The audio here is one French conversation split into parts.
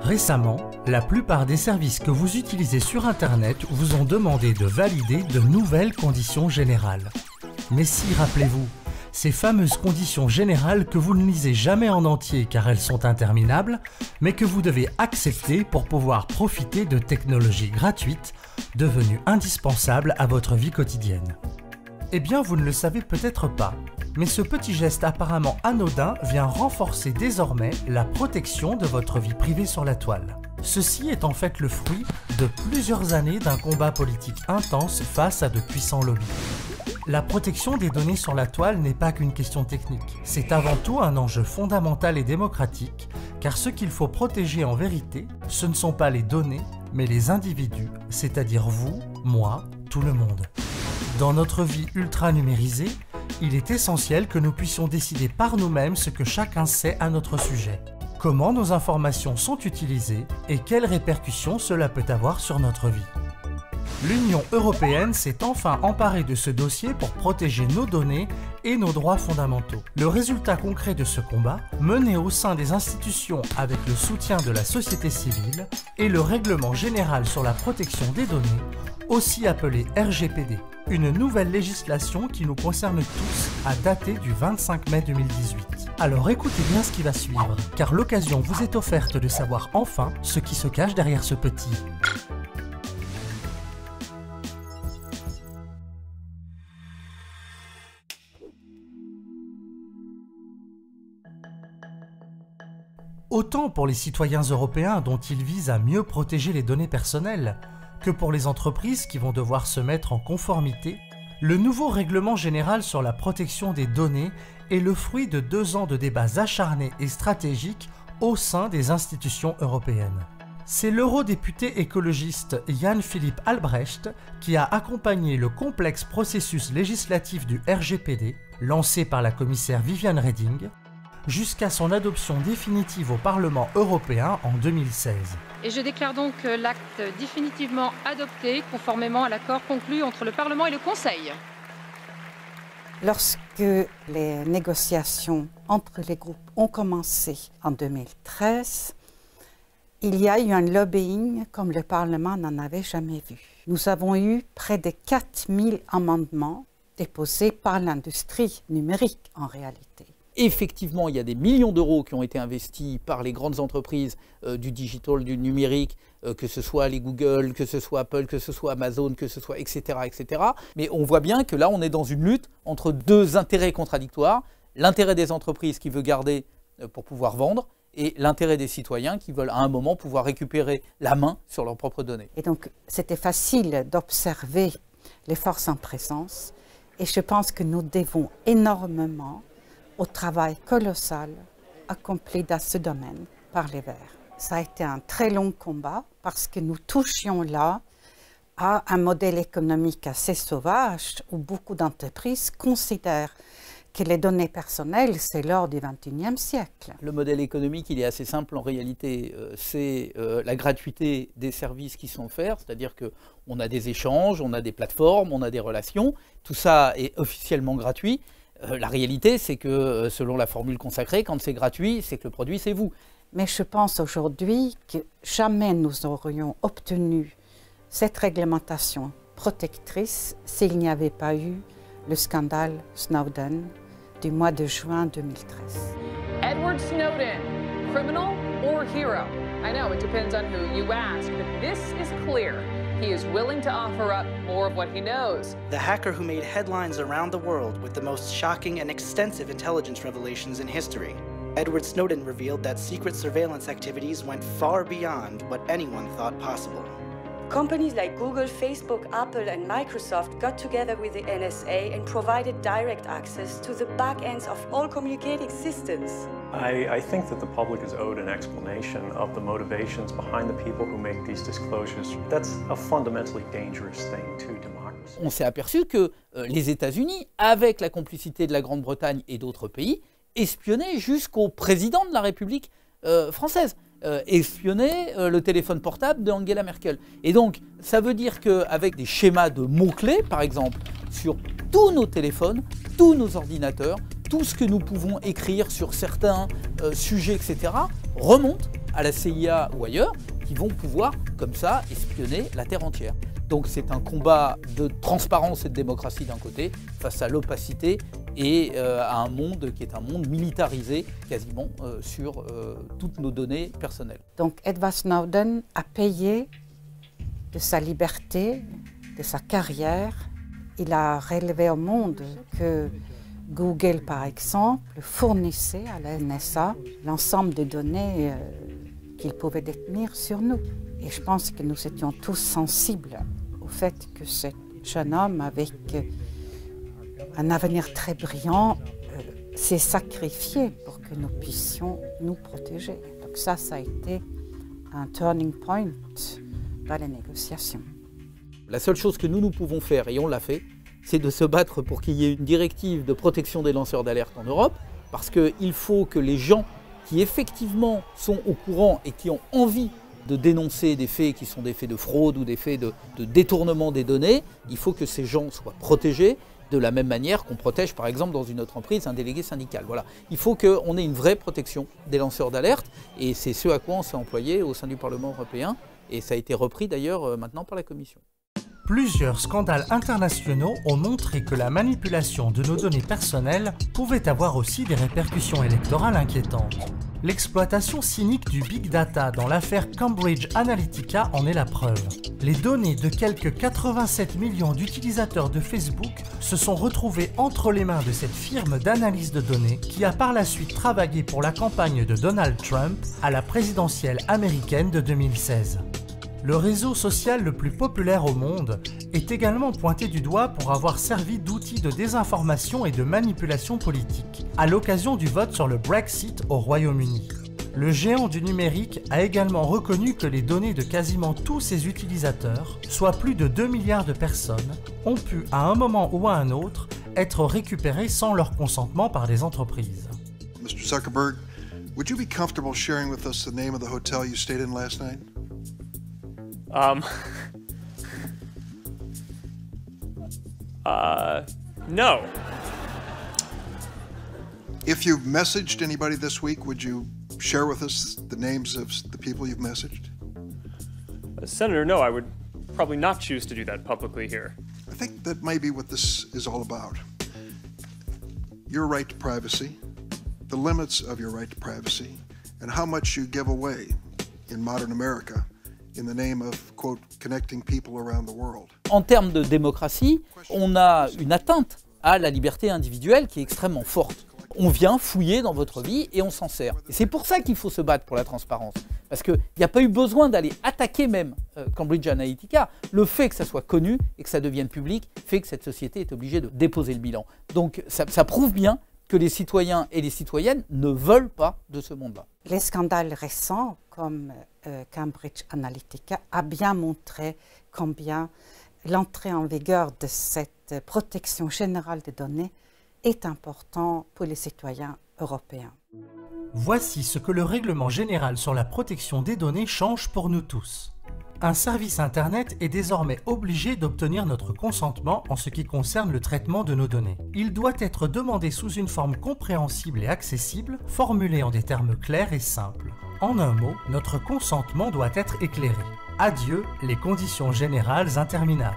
Récemment, la plupart des services que vous utilisez sur Internet vous ont demandé de valider de nouvelles conditions générales. Mais si, rappelez-vous, ces fameuses conditions générales que vous ne lisez jamais en entier car elles sont interminables, mais que vous devez accepter pour pouvoir profiter de technologies gratuites devenues indispensables à votre vie quotidienne. Eh bien, vous ne le savez peut-être pas, mais ce petit geste apparemment anodin vient renforcer désormais la protection de votre vie privée sur la toile. Ceci est en fait le fruit de plusieurs années d'un combat politique intense face à de puissants lobbies. La protection des données sur la toile n'est pas qu'une question technique, c'est avant tout un enjeu fondamental et démocratique, car ce qu'il faut protéger en vérité, ce ne sont pas les données, mais les individus, c'est-à-dire vous, moi, tout le monde. Dans notre vie ultra numérisée, il est essentiel que nous puissions décider par nous-mêmes ce que chacun sait à notre sujet, comment nos informations sont utilisées et quelles répercussions cela peut avoir sur notre vie. L'Union européenne s'est enfin emparée de ce dossier pour protéger nos données et nos droits fondamentaux. Le résultat concret de ce combat, mené au sein des institutions avec le soutien de la société civile, est le Règlement général sur la protection des données, aussi appelé RGPD, une nouvelle législation qui nous concerne tous à dater du 25 mai 2018. Alors écoutez bien ce qui va suivre, car l'occasion vous est offerte de savoir enfin ce qui se cache derrière ce petit. Autant pour les citoyens européens dont il vise à mieux protéger les données personnelles, que pour les entreprises qui vont devoir se mettre en conformité, le nouveau règlement général sur la protection des données est le fruit de 2 ans de débats acharnés et stratégiques au sein des institutions européennes. C'est l'eurodéputé écologiste Jan-Philipp Albrecht qui a accompagné le complexe processus législatif du RGPD, lancé par la commissaire Viviane Reding, jusqu'à son adoption définitive au Parlement européen en 2016. Et je déclare donc l'acte définitivement adopté, conformément à l'accord conclu entre le Parlement et le Conseil. Lorsque les négociations entre les groupes ont commencé en 2013, il y a eu un lobbying comme le Parlement n'en avait jamais vu. Nous avons eu près de 4000 amendements déposés par l'industrie numérique en réalité. Effectivement, il y a des millions d'euros qui ont été investis par les grandes entreprises du digital, du numérique, que ce soit les Google, que ce soit Apple, que ce soit Amazon, que ce soit etc., etc. Mais on voit bien que là, on est dans une lutte entre 2 intérêts contradictoires. L'intérêt des entreprises qui veut garder pour pouvoir vendre et l'intérêt des citoyens qui veulent à un moment pouvoir récupérer la main sur leurs propres données. Et donc, c'était facile d'observer les forces en présence. Et je pense que nous devons énormément au travail colossal accompli dans ce domaine par les Verts. Ça a été un très long combat parce que nous touchions là à un modèle économique assez sauvage où beaucoup d'entreprises considèrent que les données personnelles, c'est l'or du XXIe siècle. Le modèle économique, il est assez simple en réalité. C'est la gratuité des services qui sont offerts, c'est-à-dire qu'on a des échanges, on a des plateformes, on a des relations. Tout ça est officiellement gratuit. La réalité, c'est que selon la formule consacrée, quand c'est gratuit, c'est que le produit, c'est vous. Mais je pense aujourd'hui que jamais nous aurions obtenu cette réglementation protectrice s'il n'y avait pas eu le scandale Snowden du mois de juin 2013. Edward Snowden, criminal or hero? I know it depends on who you ask, but this is clear. He is willing to offer up more of what he knows. The hacker who made headlines around the world with the most shocking and extensive intelligence revelations in history. Edward Snowden revealed that secret surveillance activities went far beyond what anyone thought possible. Companies like Google, Facebook, Apple and Microsoft got together with the NSA and provided direct access to the back ends of all communicating systems. I think that the public is owed an explanation of the motivations behind the people who make these disclosures. That's a fundamentally dangerous thing to democracy. On s'est aperçu que les États-Unis, avec la complicité de la Grande-Bretagne et d'autres pays, espionnaient jusqu'au président de la République française. Espionner le téléphone portable d'Angela Merkel. Et donc, ça veut dire qu'avec des schémas de mots-clés, par exemple, sur tous nos téléphones, tous nos ordinateurs, tout ce que nous pouvons écrire sur certains sujets, etc., remonte à la CIA ou ailleurs, qui vont pouvoir, comme ça, espionner la Terre entière. Donc c'est un combat de transparence et de démocratie d'un côté, face à l'opacité et à un monde qui est un monde militarisé quasiment sur toutes nos données personnelles. Donc Edward Snowden a payé de sa liberté, de sa carrière. Il a révélé au monde que Google, par exemple, fournissait à la NSA l'ensemble des données qu'il pouvait détenir sur nous. Et je pense que nous étions tous sensibles au fait que ce jeune homme, avec un avenir très brillant, s'est sacrifié pour que nous puissions nous protéger. Donc ça a été un turning point dans les négociations. La seule chose que nous pouvons faire, et on l'a fait, c'est de se battre pour qu'il y ait une directive de protection des lanceurs d'alerte en Europe, parce qu'il faut que les gens qui effectivement sont au courant et qui ont envie de dénoncer des faits qui sont des faits de fraude ou des faits de détournement des données, il faut que ces gens soient protégés de la même manière qu'on protège par exemple dans une autre entreprise un délégué syndical. Voilà. Il faut qu'on ait une vraie protection des lanceurs d'alerte et c'est ce à quoi on s'est employé au sein du Parlement européen et ça a été repris d'ailleurs maintenant par la Commission. Plusieurs scandales internationaux ont montré que la manipulation de nos données personnelles pouvait avoir aussi des répercussions électorales inquiétantes. L'exploitation cynique du Big Data dans l'affaire Cambridge Analytica en est la preuve. Les données de quelques 87 millions d'utilisateurs de Facebook se sont retrouvées entre les mains de cette firme d'analyse de données qui a par la suite travaillé pour la campagne de Donald Trump à la présidentielle américaine de 2016. Le réseau social le plus populaire au monde est également pointé du doigt pour avoir servi d'outil de désinformation et de manipulation politique, à l'occasion du vote sur le Brexit au Royaume-Uni. Le géant du numérique a également reconnu que les données de quasiment tous ses utilisateurs, soit plus de 2 milliards de personnes, ont pu à un moment ou à un autre être récupérées sans leur consentement par les entreprises. Mr. Zuckerberg, would you be comfortable sharing with us the name of the hotel you stayed in last night? No. If you've messaged anybody this week, would you share with us the names of the people you've messaged? Senator, no, I would probably not choose to do that publicly here. I think that may be what this is all about. Your right to privacy, the limits of your right to privacy, and how much you give away in modern America in the name of, quote, connecting people around the world. En termes de démocratie, on a une atteinte à la liberté individuelle qui est extrêmement forte. On vient fouiller dans votre vie et on s'en sert. Et c'est pour ça qu'il faut se battre pour la transparence. Parce qu'il n'y a pas eu besoin d'aller attaquer même Cambridge Analytica. Le fait que ça soit connu et que ça devienne public fait que cette société est obligée de déposer le bilan. Donc ça prouve bien que les citoyens et les citoyennes ne veulent pas de ce monde-là. Les scandales récents comme Cambridge Analytica a bien montré combien l'entrée en vigueur de cette protection générale des données est important pour les citoyens européens. Voici ce que le règlement général sur la protection des données change pour nous tous. Un service Internet est désormais obligé d'obtenir notre consentement en ce qui concerne le traitement de nos données. Il doit être demandé sous une forme compréhensible et accessible, formulée en des termes clairs et simples. En un mot, notre consentement doit être éclairé. Adieu les conditions générales interminables.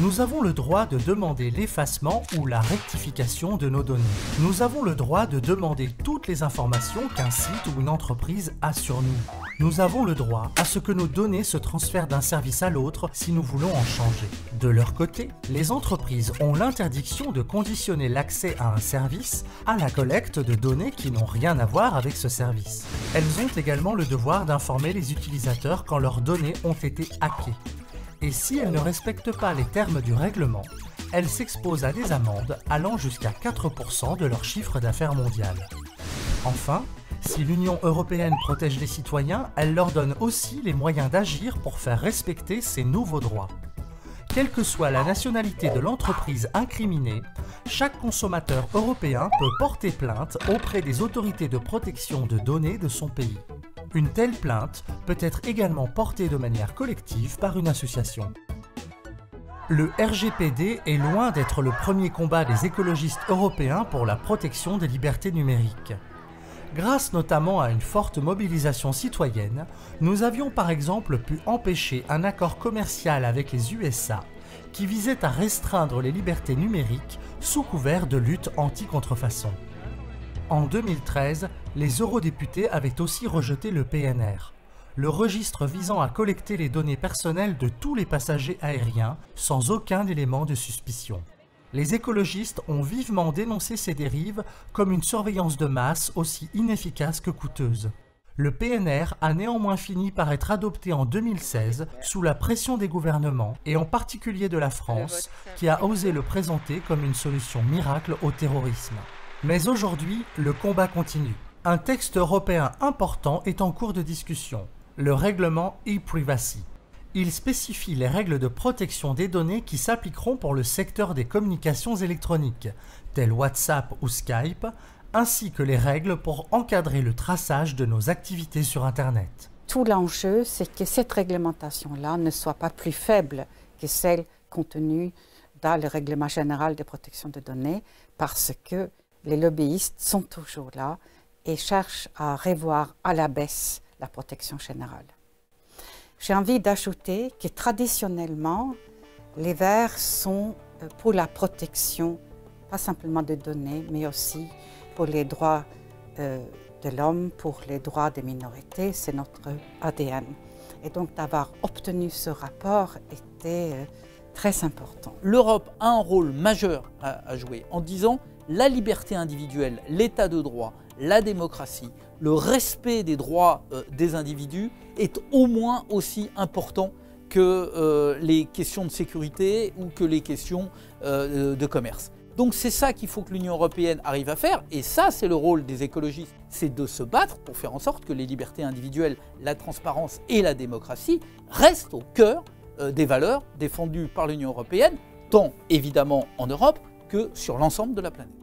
Nous avons le droit de demander l'effacement ou la rectification de nos données. Nous avons le droit de demander toutes les informations qu'un site ou une entreprise a sur nous. Nous avons le droit à ce que nos données se transfèrent d'un service à l'autre si nous voulons en changer. De leur côté, les entreprises ont l'interdiction de conditionner l'accès à un service à la collecte de données qui n'ont rien à voir avec ce service. Elles ont également le devoir d'informer les utilisateurs quand leurs données ont été hackées. Et si elles ne respectent pas les termes du règlement, elles s'exposent à des amendes allant jusqu'à 4% de leur chiffre d'affaires mondial. Enfin, si l'Union européenne protège les citoyens, elle leur donne aussi les moyens d'agir pour faire respecter ces nouveaux droits. Quelle que soit la nationalité de l'entreprise incriminée, chaque consommateur européen peut porter plainte auprès des autorités de protection de données de son pays. Une telle plainte peut être également portée de manière collective par une association. Le RGPD est loin d'être le premier combat des écologistes européens pour la protection des libertés numériques. Grâce notamment à une forte mobilisation citoyenne, nous avions par exemple pu empêcher un accord commercial avec les USA qui visait à restreindre les libertés numériques sous couvert de lutte anti-contrefaçon. En 2013, les eurodéputés avaient aussi rejeté le PNR, le registre visant à collecter les données personnelles de tous les passagers aériens sans aucun élément de suspicion. Les écologistes ont vivement dénoncé ces dérives comme une surveillance de masse aussi inefficace que coûteuse. Le PNR a néanmoins fini par être adopté en 2016 sous la pression des gouvernements et en particulier de la France qui a osé le présenter comme une solution miracle au terrorisme. Mais aujourd'hui, le combat continue. Un texte européen important est en cours de discussion, le règlement e-privacy. Il spécifie les règles de protection des données qui s'appliqueront pour le secteur des communications électroniques, telles WhatsApp ou Skype, ainsi que les règles pour encadrer le traçage de nos activités sur Internet. Tout l'enjeu, c'est que cette réglementation-là ne soit pas plus faible que celle contenue dans le règlement général de protection des données, parce que les lobbyistes sont toujours là et cherchent à revoir à la baisse la protection générale. J'ai envie d'ajouter que traditionnellement, les Verts sont pour la protection, pas simplement des données, mais aussi pour les droits de l'homme, pour les droits des minorités, c'est notre ADN. Et donc d'avoir obtenu ce rapport était très important. L'Europe a un rôle majeur à jouer en disant la liberté individuelle, l'état de droit, la démocratie, le respect des droits des individus est au moins aussi important que les questions de sécurité ou que les questions de commerce. Donc c'est ça qu'il faut que l'Union européenne arrive à faire, et ça c'est le rôle des écologistes, c'est de se battre pour faire en sorte que les libertés individuelles, la transparence et la démocratie restent au cœur des valeurs défendues par l'Union européenne, tant évidemment en Europe que sur l'ensemble de la planète.